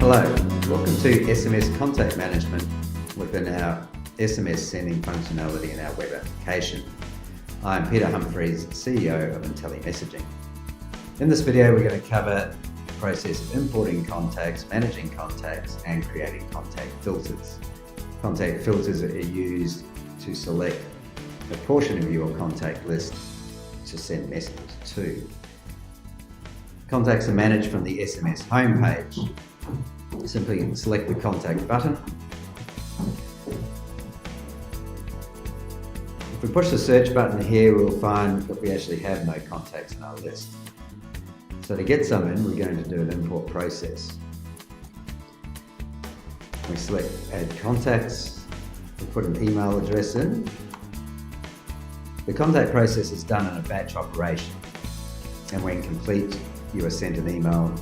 Hello, welcome to SMS Contact Management within our SMS sending functionality in our web application. I'm Peter Humphries, CEO of Intelli Messaging. In this video, we're going to cover the process of importing contacts, managing contacts, and creating contact filters. Contact filters are used to select a portion of your contact list to send messages to. Contacts are managed from the SMS Home Page. Simply select the contact button. If we push the search button here, we'll find that we actually have no contacts in our list. So to get some in, we're going to do an import process. We select Add Contacts, we put an email address in. The contact process is done in a batch operation, and when complete, you are sent an email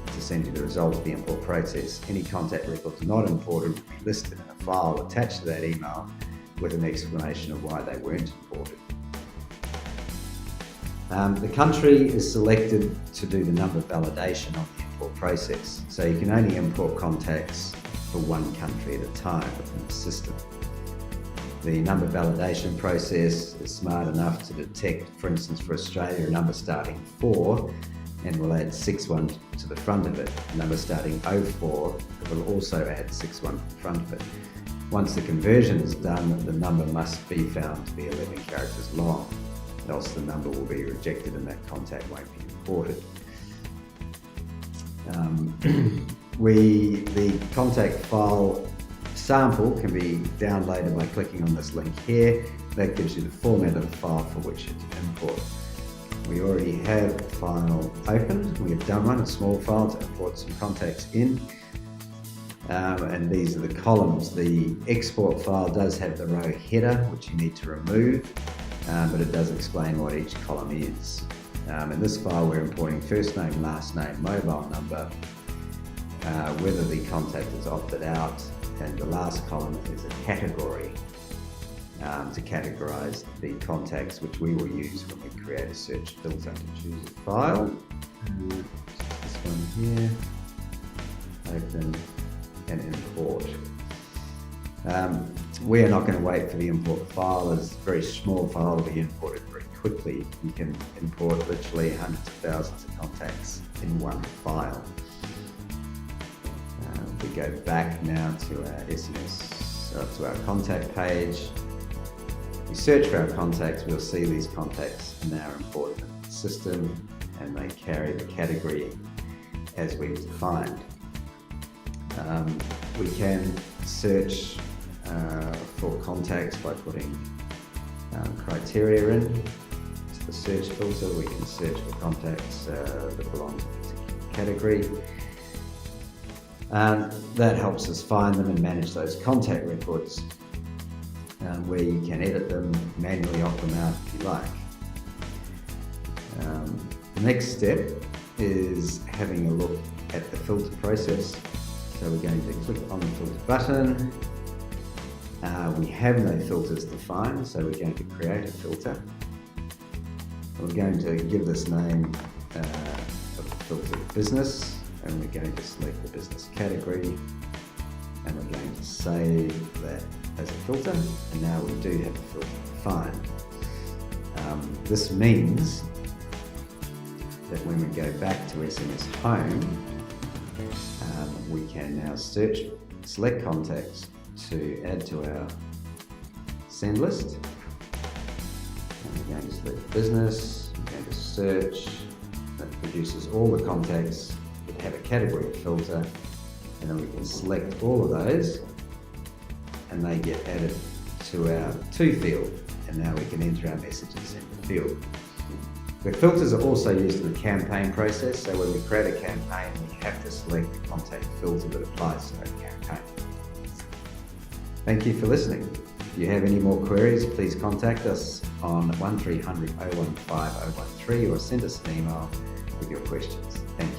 to send you the result of the import process. Any contact records not imported will be listed in a file attached to that email with an explanation of why they weren't imported. The country is selected to do the number validation of the import process. So you can only import contacts for one country at a time within the system. The number validation process is smart enough to detect, for instance, for Australia, a number starting 4, and we'll add 61 to the front of it. A number starting 04, it will also add 61 to the front of it. Once the conversion is done, the number must be found to be 11 characters long, else the number will be rejected and that contact won't be imported. The contact file sample can be downloaded by clicking on this link here. That gives you the format of the file for which you to import. We already have the file opened. We have done one, a small file to import some contacts in. And these are the columns. The export file does have the row header, which you need to remove, but it does explain what each column is. In this file, we're importing first name, last name, mobile number, whether the contact is opted out, and the last column is a category to categorize the contacts which we will use when we create a search filter. To choose a file, this one here, open and import. We are not going to wait for the import file. It's a very small file to be imported very quickly. You can import literally hundreds of thousands of contacts in one file. We go back now to our SMS, to our contact page. We search for our contacts, we'll see these contacts are now imported in the system, and they carry the category as we've defined. We can search for contacts by putting criteria in to the search filter. We can search for contacts that belong to a particular category. That helps us find them and manage those contact records, where you can edit them, manually opt them out if you like. The next step is having a look at the filter process. So we're going to click on the filter button. We have no filters defined, so we're going to create a filter. We're going to give this name of filter business, and we're going to select the business category, and we're going to save that as a filter, and now we do have a filter defined. This means that when we go back to SMS Home, we can now select contacts to add to our send list. And we're going to select business, we're going to search. That produces all the contacts that have a category filter, and then we can select all of those, and they get added to our to field, and now we can enter our messages in the field. The filters are also used in the campaign process, so when we create a campaign, we have to select the contact filter that applies to that campaign. Thank you for listening. If you have any more queries, please contact us on 1300 015 013 or send us an email with your questions. Thank you.